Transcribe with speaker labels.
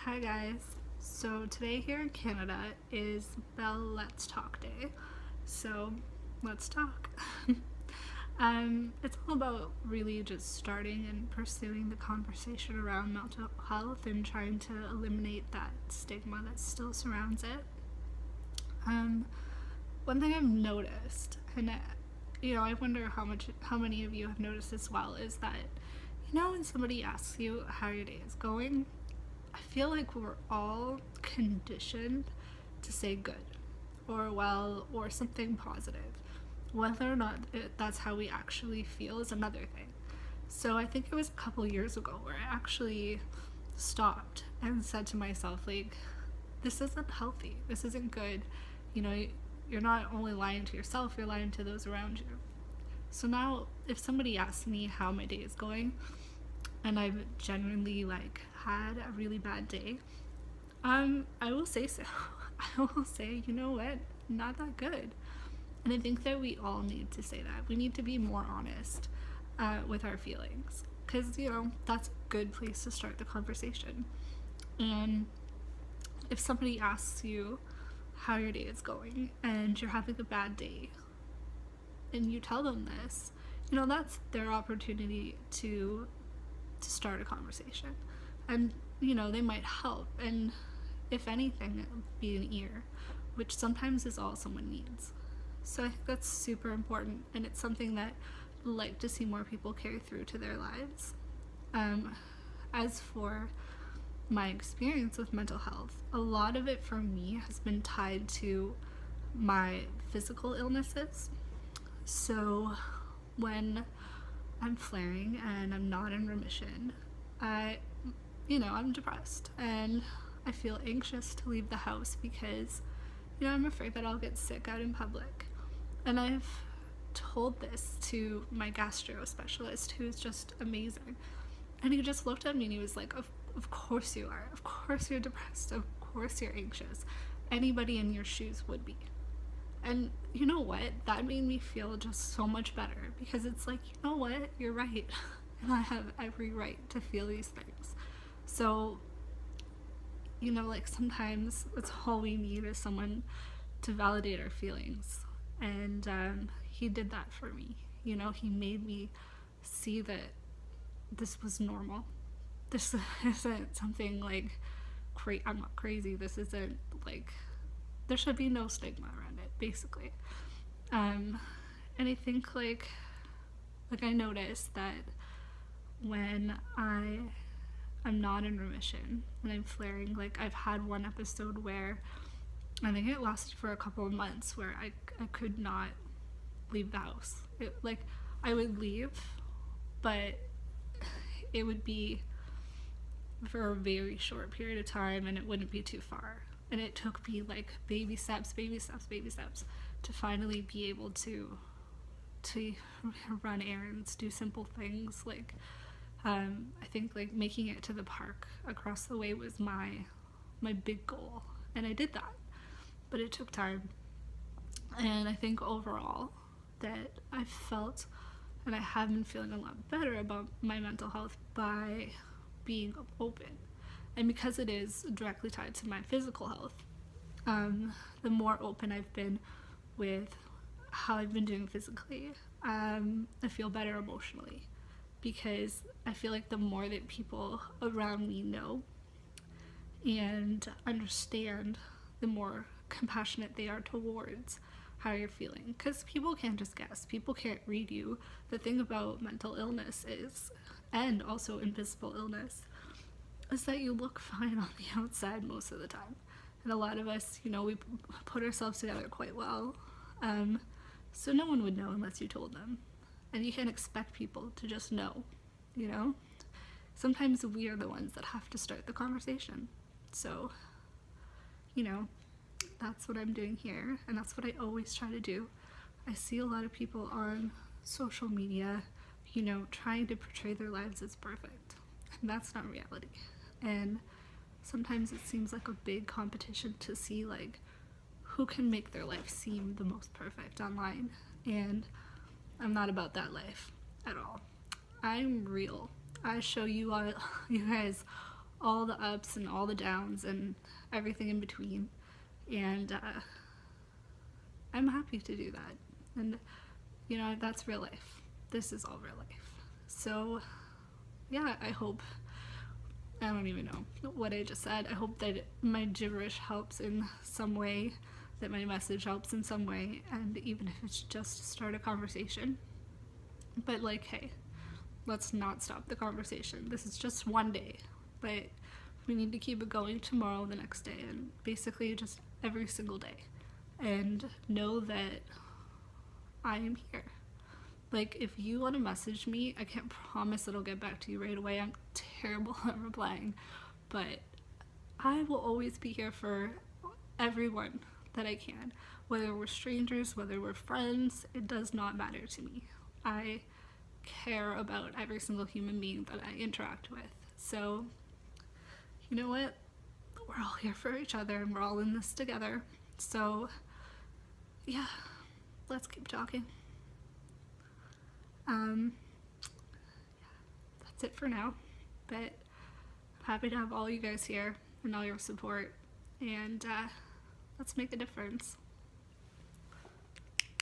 Speaker 1: Hi guys. So today here in Canada is Bell Let's Talk Day. So let's talk. It's all about really just starting and pursuing the conversation around mental health and trying to eliminate that stigma that still surrounds it. One thing I've noticed, and I wonder how many of you have noticed as well, is that when somebody asks you how your day is going, I feel like we're all conditioned to say good or well or something positive. Whether or not that's how we actually feel is another thing. So I think it was a couple years ago where I actually stopped and said to myself, like, this isn't healthy. This isn't good. You're not only lying to yourself, you're lying to those around you. So now if somebody asks me how my day is going, and I've genuinely had a really bad day, I will say so. I will say, you know what, not that good. And I think that we all need to say that. We need to be more honest with our feelings, because that's a good place to start the conversation. And if somebody asks you how your day is going and you're having a bad day, and you tell them this, that's their opportunity to start a conversation. And they might help, and if anything, be an ear, which sometimes is all someone needs. So I think that's super important, and it's something that I'd like to see more people carry through to their lives. As for my experience with mental health, a lot of it for me has been tied to my physical illnesses. So when I'm flaring and I'm not in remission, I'm depressed and I feel anxious to leave the house because, I'm afraid that I'll get sick out in public. And I've told this to my gastro specialist, who's just amazing. And he just looked at me and he was like, of course you are. Of course you're depressed. Of course you're anxious. Anybody in your shoes would be. And you know what? That made me feel just so much better, because it's like, you know what? You're right. And I have every right to feel these things. So, sometimes that's all we need is someone to validate our feelings. And he did that for me. He made me see that this was normal. This isn't something I'm not crazy. This isn't there should be no stigma around it, basically. And I think I noticed that when I'm not in remission and I'm flaring, I've had one episode where I think it lasted for a couple of months where I could not leave the house. I would leave, but it would be for a very short period of time and it wouldn't be too far. And it took me baby steps to finally be able to run errands, do simple things. I think making it to the park across the way was my big goal, and I did that, but it took time. And I think overall that I felt, and I have been feeling a lot better about my mental health by being open. And because it is directly tied to my physical health, the more open I've been with how I've been doing physically, I feel better emotionally, because I feel like the more that people around me know and understand, the more compassionate they are towards how you're feeling. Because people can't just guess. People can't read you. The thing about mental illness is, and also invisible illness, is that you look fine on the outside most of the time. And a lot of us, we put ourselves together quite well. So no one would know unless you told them. And you can't expect people to just know, Sometimes we are the ones that have to start the conversation. So, that's what I'm doing here, and that's what I always try to do. I see a lot of people on social media, trying to portray their lives as perfect. And that's not reality. And sometimes it seems like a big competition to see who can make their life seem the most perfect online. And I'm not about that life at all. I'm real. I show you guys all the ups and all the downs and everything in between. And I'm happy to do that. And, you know, that's real life. This is all real life. So, yeah, I don't even know what I just said. I hope that my gibberish helps in some way, that my message helps in some way, and even if it's just to start a conversation. But, like, hey, let's not stop the conversation. This is just one day, but we need to keep it going tomorrow, the next day, and basically just every single day. And know that I am here. Like, if you want to message me, I can't promise it'll get back to you right away. I'm terrible at replying. But I will always be here for everyone that I can. Whether we're strangers, whether we're friends, it does not matter to me. I care about every single human being that I interact with. So, you know what? We're all here for each other and we're all in this together. So, yeah, let's keep talking. That's it for now. But I'm happy to have all you guys here and all your support. And let's make a difference.